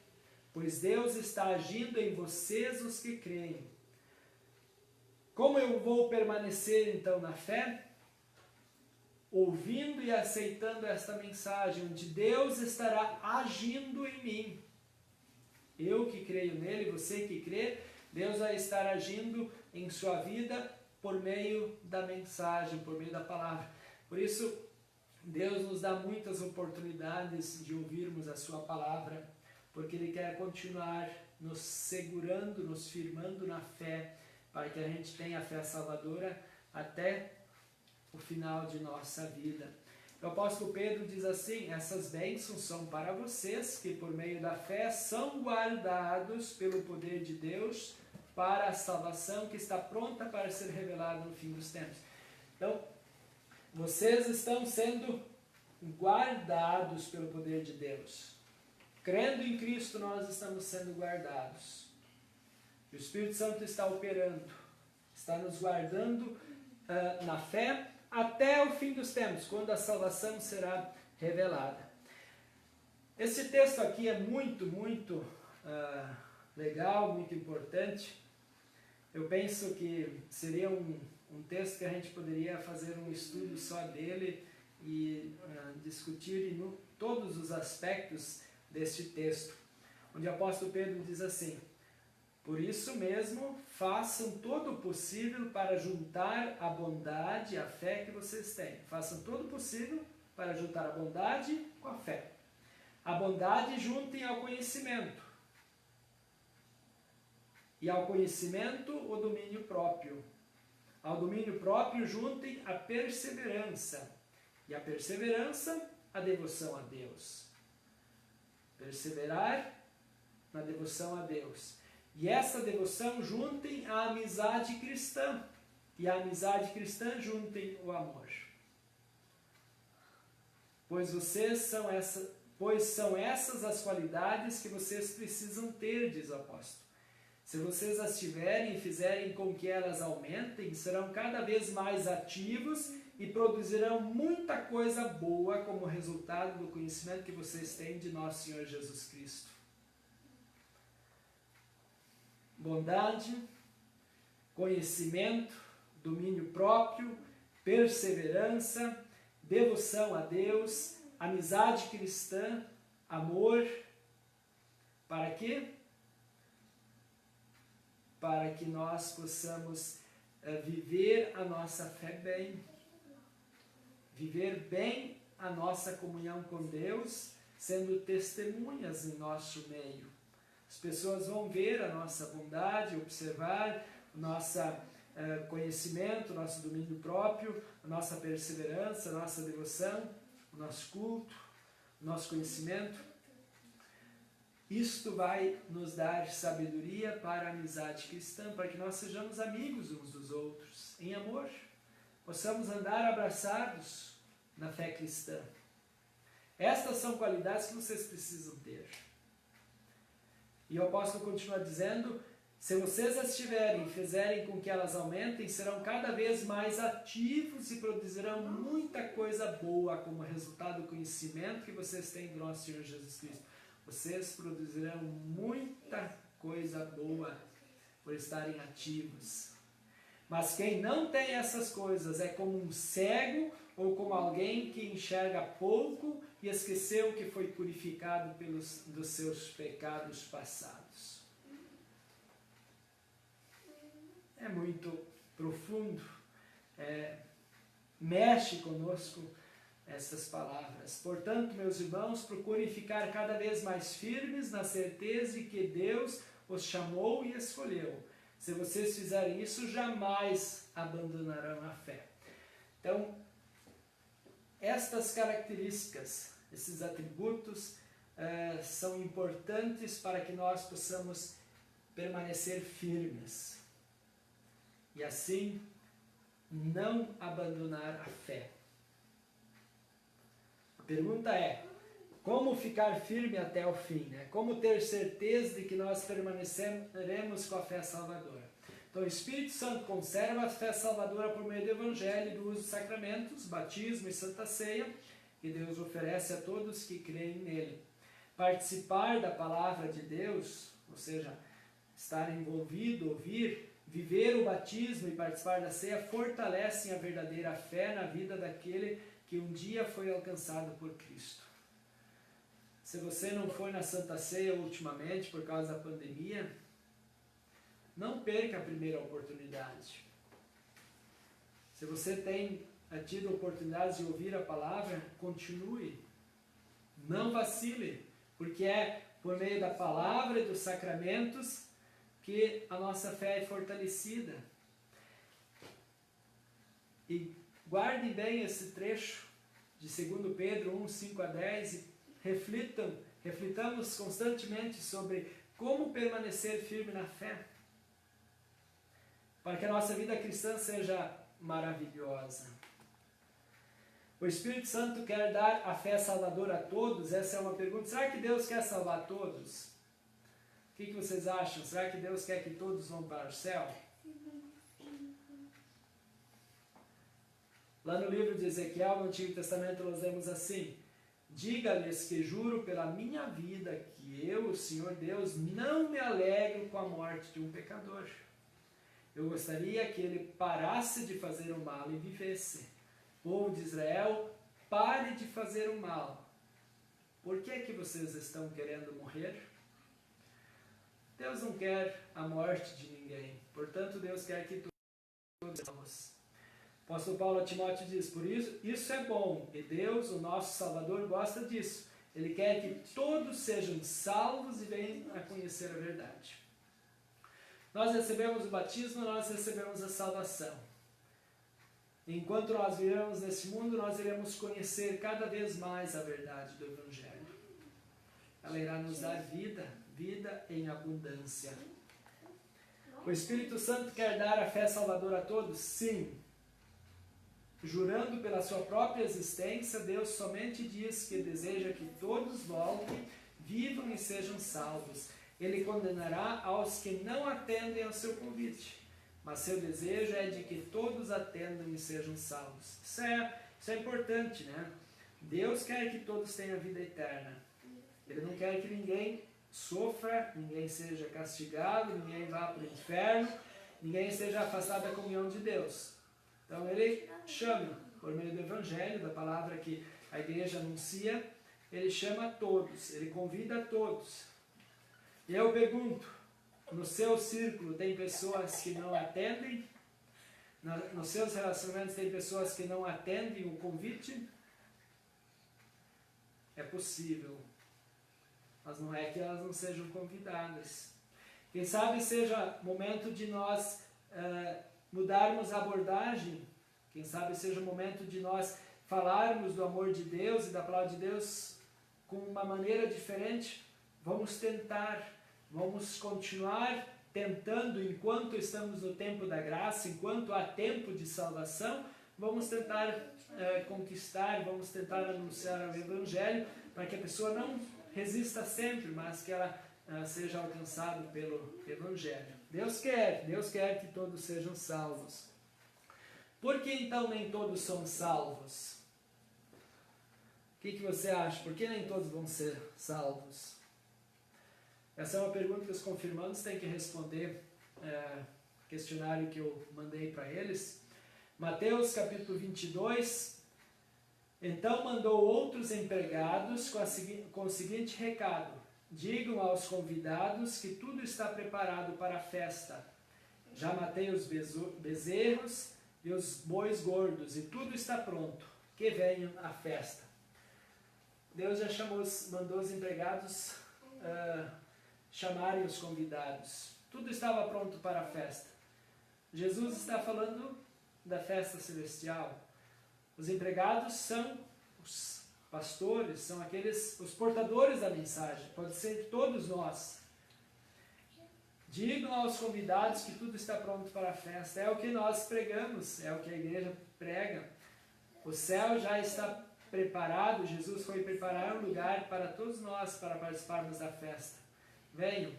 Pois Deus está agindo em vocês os que creem. Como eu vou permanecer então na fé? Ouvindo e aceitando esta mensagem, onde Deus estará agindo em mim. Eu que creio nele, você que crê, Deus vai estar agindo em sua vida por meio da mensagem, por meio da palavra. Por isso, Deus nos dá muitas oportunidades de ouvirmos a sua palavra, porque Ele quer continuar nos segurando, nos firmando na fé, para que a gente tenha a fé salvadora até o final de nossa vida. O apóstolo Pedro diz assim: essas bênçãos são para vocês, que por meio da fé são guardados pelo poder de Deus para a salvação que está pronta para ser revelada no fim dos tempos. Então, vocês estão sendo guardados pelo poder de Deus. Crendo em Cristo, nós estamos sendo guardados. O Espírito Santo está operando, está nos guardando na fé até o fim dos tempos, quando a salvação será revelada. Esse texto aqui é muito legal, muito importante. Eu penso que seria um texto que a gente poderia fazer um estudo só dele e discutir todos os aspectos deste texto, onde o apóstolo Pedro diz assim: por isso mesmo, façam todo o possível para juntar a bondade e a fé que vocês têm. Façam todo o possível para juntar a bondade com a fé. A bondade juntem ao conhecimento. E ao conhecimento, o domínio próprio. Ao domínio próprio, juntem a perseverança. E a perseverança, a devoção a Deus. Perseverar na devoção a Deus. E essa devoção juntem a amizade cristã. E a amizade cristã juntem o amor. Pois são essas as qualidades que vocês precisam ter, diz o apóstolo. Se vocês as tiverem e fizerem com que elas aumentem, serão cada vez mais ativos e produzirão muita coisa boa como resultado do conhecimento que vocês têm de nosso Senhor Jesus Cristo. Bondade, conhecimento, domínio próprio, perseverança, devoção a Deus, amizade cristã, amor. Para quê? Para que nós possamos viver a nossa fé bem, viver bem a nossa comunhão com Deus, sendo testemunhas em nosso meio. As pessoas vão ver a nossa bondade, observar o nosso conhecimento, o nosso domínio próprio, a nossa perseverança, a nossa devoção, o nosso culto, o nosso conhecimento. Isto vai nos dar sabedoria para a amizade cristã, para que nós sejamos amigos uns dos outros, em amor. Possamos andar abraçados na fé cristã. Estas são qualidades que vocês precisam ter. E o apóstolo continua dizendo: se vocês as tiverem e fizerem com que elas aumentem, serão cada vez mais ativos e produzirão muita coisa boa como resultado do conhecimento que vocês têm do nosso Senhor Jesus Cristo. Vocês produzirão muita coisa boa por estarem ativos. Mas quem não tem essas coisas é como um cego ou como alguém que enxerga pouco e esqueceu que foi purificado dos seus pecados passados. É muito profundo, mexe conosco essas palavras. Portanto, meus irmãos, procurem ficar cada vez mais firmes na certeza de que Deus os chamou e escolheu. Se vocês fizerem isso, jamais abandonarão a fé. Então, estas características, esses atributos, são importantes para que nós possamos permanecer firmes. E assim, não abandonar a fé. A pergunta é, como ficar firme até o fim? Né? Como ter certeza de que nós permaneceremos com a fé salvadora? Então, o Espírito Santo conserva a fé salvadora por meio do Evangelho e do uso dos sacramentos, batismo e santa ceia, que Deus oferece a todos que creem nele. Participar da palavra de Deus, ou seja, estar envolvido, ouvir, viver o batismo e participar da ceia, fortalecem a verdadeira fé na vida daquele que um dia foi alcançado por Cristo. Se você não foi na Santa Ceia ultimamente por causa da pandemia, não perca a primeira oportunidade. Se você tem tido a oportunidade de ouvir a palavra, continue. Não vacile, porque é por meio da palavra e dos sacramentos que a nossa fé é fortalecida. E guardem bem esse trecho de 2 Pedro 1, 5 a 10 e reflitamos constantemente sobre como permanecer firme na fé, para que a nossa vida cristã seja maravilhosa. O Espírito Santo quer dar a fé salvadora a todos? Essa é uma pergunta. Será que Deus quer salvar todos? O que vocês acham? Será que Deus quer que todos vão para o céu? Lá no livro de Ezequiel, no Antigo Testamento, nós lemos assim: diga-lhes que juro pela minha vida que eu, o Senhor Deus, não me alegro com a morte de um pecador. Eu gostaria que ele parasse de fazer o mal e vivesse. Povo de Israel, pare de fazer o mal. Por que vocês estão querendo morrer? Deus não quer a morte de ninguém. Portanto, Deus quer que todos salvos. O apóstolo Paulo a Timóteo diz, por isso é bom, e Deus, o nosso Salvador, gosta disso. Ele quer que todos sejam salvos e venham a conhecer a verdade. Nós recebemos o batismo, nós recebemos a salvação. Enquanto nós vivemos nesse mundo, nós iremos conhecer cada vez mais a verdade do Evangelho. Ela irá nos dar vida, vida em abundância. O Espírito Santo quer dar a fé salvadora a todos? Sim. Jurando pela sua própria existência, Deus somente diz que deseja que todos voltem, vivam e sejam salvos. Ele condenará aos que não atendem ao seu convite, mas seu desejo é de que todos atendam e sejam salvos. Isso é importante, né? Deus quer que todos tenham vida eterna. Ele não quer que ninguém sofra, ninguém seja castigado, ninguém vá para o inferno, ninguém seja afastado da comunhão de Deus. Então ele chama, por meio do Evangelho, da palavra que a igreja anuncia, ele chama a todos, ele convida a todos. E eu pergunto, no seu círculo tem pessoas que não atendem? Nos seus relacionamentos tem pessoas que não atendem o convite? É possível, mas não é que elas não sejam convidadas. Quem sabe seja momento de nós mudarmos a abordagem, quem sabe seja o momento de nós falarmos do amor de Deus e da palavra de Deus com uma maneira diferente. Vamos tentar, vamos continuar tentando enquanto estamos no tempo da graça, enquanto há tempo de salvação, vamos tentar conquistar, vamos tentar anunciar o Evangelho para que a pessoa não resista sempre, mas que ela seja alcançada pelo Evangelho. Deus quer que todos sejam salvos. Por que então nem todos são salvos? O que você acha? Por que nem todos vão ser salvos? Essa é uma pergunta que os confirmandos têm que responder questionário que eu mandei para eles. Mateus capítulo 22. Então mandou outros empregados com o seguinte recado: digam aos convidados que tudo está preparado para a festa. Já matei os bezerros e os bois gordos, e tudo está pronto, que venham à festa. Deus já mandou os empregados chamarem os convidados. Tudo estava pronto para a festa. Jesus está falando da festa celestial. Os empregados são os pastores, são os portadores da mensagem. Pode ser todos nós. Digam aos convidados que tudo está pronto para a festa. É o que nós pregamos, é o que a igreja prega. O céu já está preparado, Jesus foi preparar um lugar para todos nós para participarmos da festa. Venham.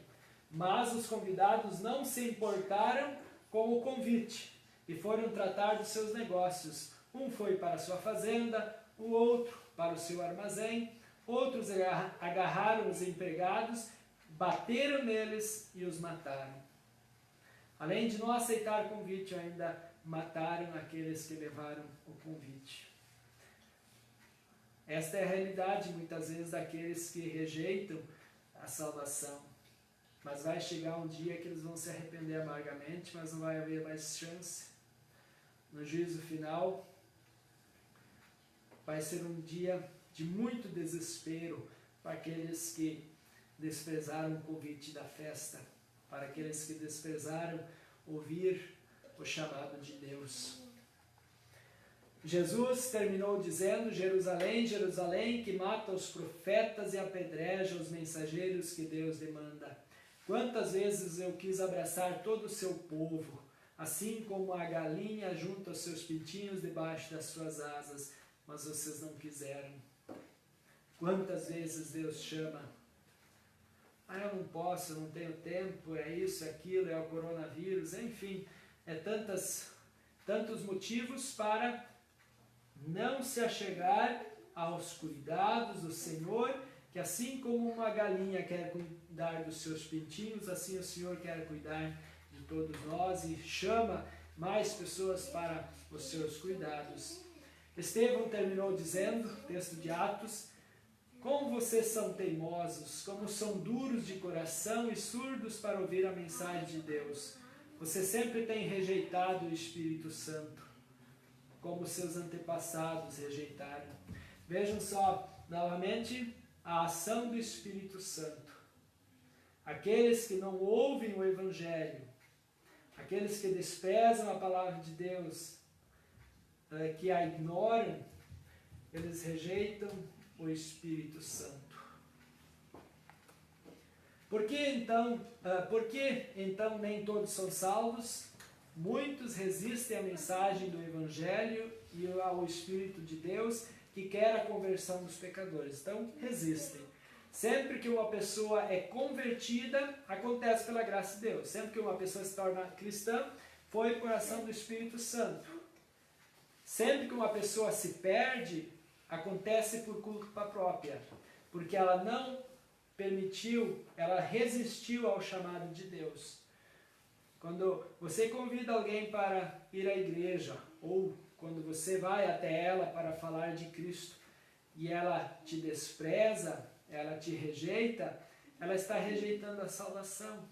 Mas os convidados não se importaram com o convite e foram tratar dos seus negócios. Um foi para a sua fazenda, o outro para o seu armazém. Outros agarraram os empregados, bateram neles e os mataram. Além de não aceitar o convite, ainda mataram aqueles que levaram o convite. Esta é a realidade, muitas vezes, daqueles que rejeitam a salvação. Mas vai chegar um dia que eles vão se arrepender amargamente, mas não vai haver mais chance. No juízo final, vai ser um dia de muito desespero para aqueles que desprezaram o convite da festa, para aqueles que desprezaram ouvir o chamado de Deus. Jesus terminou dizendo: Jerusalém, Jerusalém, que mata os profetas e apedreja os mensageiros que Deus demanda. Quantas vezes eu quis abraçar todo o seu povo, assim como a galinha junta os seus pintinhos debaixo das suas asas, mas vocês não quiseram. Quantas vezes Deus chama: eu não posso, eu não tenho tempo, é isso, é aquilo, é o coronavírus, enfim, tantos motivos para não se achegar aos cuidados do Senhor, que assim como uma galinha quer cuidar dos seus pintinhos, assim o Senhor quer cuidar de todos nós e chama mais pessoas para os seus cuidados. Estevão terminou dizendo, texto de Atos: como vocês são teimosos, como são duros de coração e surdos para ouvir a mensagem de Deus. Vocês sempre têm rejeitado o Espírito Santo, como seus antepassados rejeitaram. Vejam só, novamente, a ação do Espírito Santo. Aqueles que não ouvem o Evangelho, aqueles que desprezam a palavra de Deus, que a ignoram, eles rejeitam o Espírito Santo. Por que então nem todos são salvos? Muitos resistem à mensagem do Evangelho e ao Espírito de Deus, que quer a conversão dos pecadores. Então, resistem. Sempre que uma pessoa é convertida, acontece pela graça de Deus. Sempre que uma pessoa se torna cristã, foi por ação do Espírito Santo. Sempre que uma pessoa se perde, acontece por culpa própria, porque ela não permitiu, ela resistiu ao chamado de Deus. Quando você convida alguém para ir à igreja, ou quando você vai até ela para falar de Cristo, e ela te despreza, ela te rejeita, ela está rejeitando a salvação.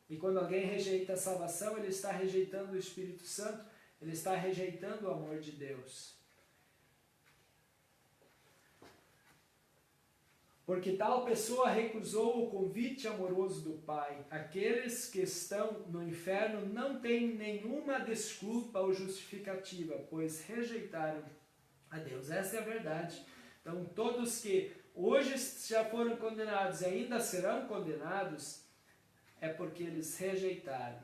E quando alguém rejeita a salvação, ele está rejeitando o Espírito Santo, ele está rejeitando o amor de Deus. Porque tal pessoa recusou o convite amoroso do Pai. Aqueles que estão no inferno não têm nenhuma desculpa ou justificativa, pois rejeitaram a Deus. Essa é a verdade. Então, todos que hoje já foram condenados e ainda serão condenados, é porque eles rejeitaram.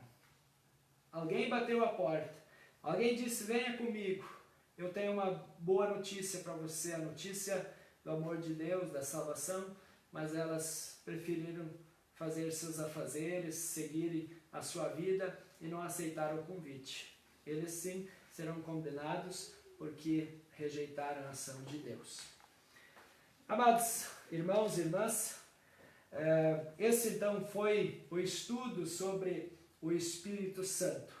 Alguém bateu a porta. Alguém disse: venha comigo. Eu tenho uma boa notícia para você, a notícia do amor de Deus, da salvação, mas elas preferiram fazer seus afazeres, seguirem a sua vida e não aceitaram o convite. Eles sim serão condenados porque rejeitaram a ação de Deus. Amados irmãos e irmãs, Esse então foi o estudo sobre o Espírito Santo.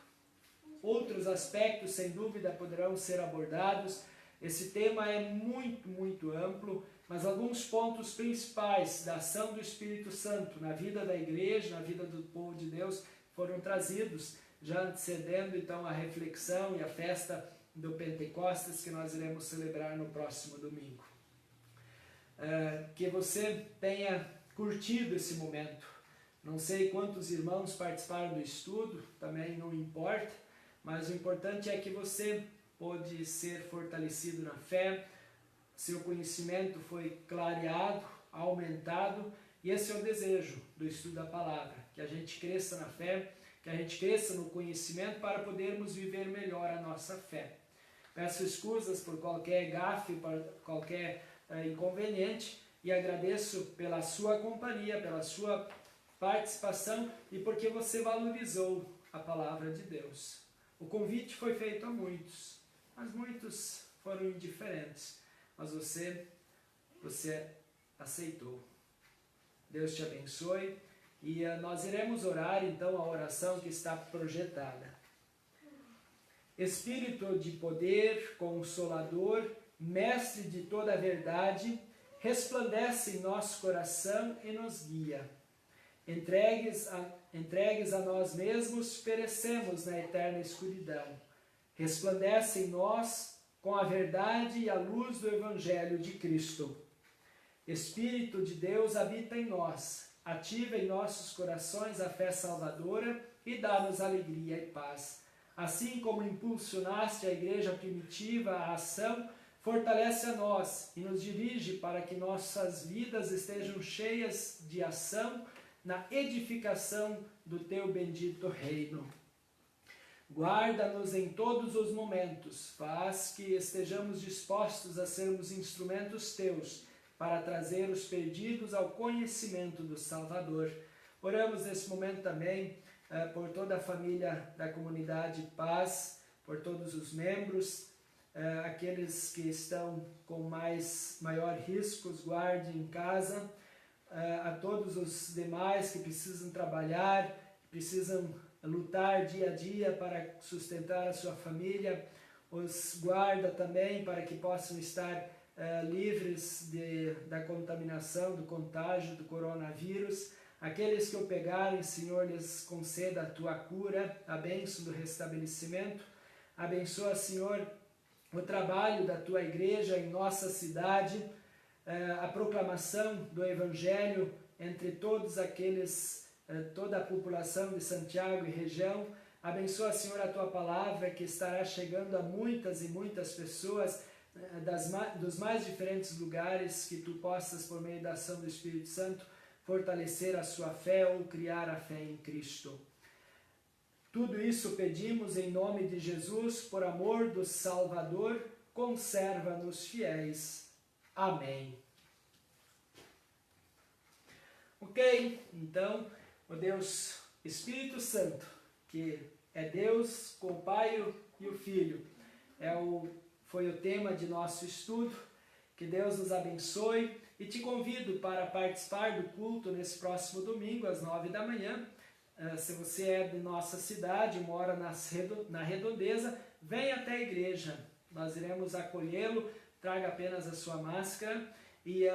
Outros aspectos, sem dúvida, poderão ser abordados. Esse tema é muito, muito amplo, mas alguns pontos principais da ação do Espírito Santo na vida da igreja, na vida do povo de Deus, foram trazidos, já antecedendo então a reflexão e a festa do Pentecostes, que nós iremos celebrar no próximo domingo. Que você tenha curtido esse momento. Não sei quantos irmãos participaram do estudo, também não importa, mas o importante é que você pôde ser fortalecido na fé, seu conhecimento foi clareado, aumentado, e esse é o desejo do estudo da palavra, que a gente cresça na fé, que a gente cresça no conhecimento para podermos viver melhor a nossa fé. Peço escusas por qualquer gafe, por qualquer inconveniente, e agradeço pela sua companhia, pela sua participação e porque você valorizou a palavra de Deus. O convite foi feito a muitos, mas muitos foram indiferentes, mas você aceitou. Deus te abençoe e nós iremos orar então a oração que está projetada. Espírito de poder, Consolador, Mestre de toda a verdade, resplandece em nosso coração e nos guia. Entregues a nós mesmos, perecemos na eterna escuridão. Resplandece em nós com a verdade e a luz do Evangelho de Cristo. Espírito de Deus habita em nós, ativa em nossos corações a fé salvadora e dá-nos alegria e paz. Assim como impulsionaste a igreja primitiva à ação, fortalece a nós e nos dirige para que nossas vidas estejam cheias de ação na edificação do teu bendito reino. Guarda-nos em todos os momentos, faz que estejamos dispostos a sermos instrumentos teus para trazer os perdidos ao conhecimento do Salvador. Oramos nesse momento também por toda a família da comunidade Paz, por todos os membros, aqueles que estão com maior riscos, guarde em casa, a todos os demais que precisam trabalhar, precisam lutar dia a dia para sustentar a sua família, os guarda também para que possam estar livres da contaminação, do contágio do coronavírus. Aqueles que o pegarem, Senhor, lhes conceda a tua cura, a bênção do restabelecimento. Abençoa, Senhor, o trabalho da tua igreja em nossa cidade, a proclamação do Evangelho entre todos aqueles, toda a população de Santiago e região. Abençoa, Senhor, a tua palavra que estará chegando a muitas e muitas pessoas dos mais diferentes lugares, que tu possas, por meio da ação do Espírito Santo, fortalecer a sua fé ou criar a fé em Cristo. Tudo isso pedimos em nome de Jesus, por amor do Salvador, conserva-nos fiéis. Amém. Ok, então, o Deus Espírito Santo, que é Deus com o Pai e o Filho, foi o tema de nosso estudo. Que Deus nos abençoe e te convido para participar do culto nesse próximo domingo, às 9 da manhã. Se você é de nossa cidade, mora na Redondeza, venha até a igreja. Nós iremos acolhê-lo, traga apenas a sua máscara e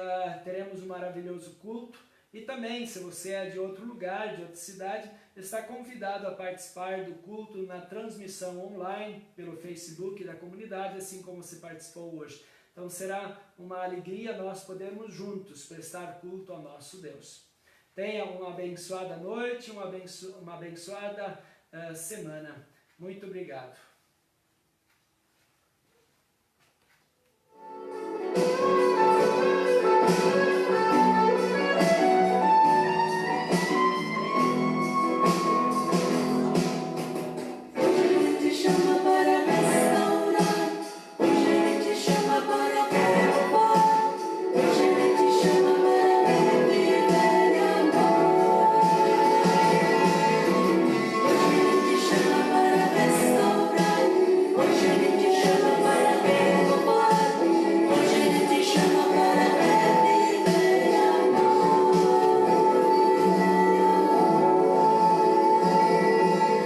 teremos um maravilhoso culto. E também, se você é de outro lugar, de outra cidade, está convidado a participar do culto na transmissão online pelo Facebook da comunidade, assim como você participou hoje. Então será uma alegria nós podermos juntos prestar culto ao nosso Deus. Tenha uma abençoada noite, uma abençoada semana. Muito obrigado.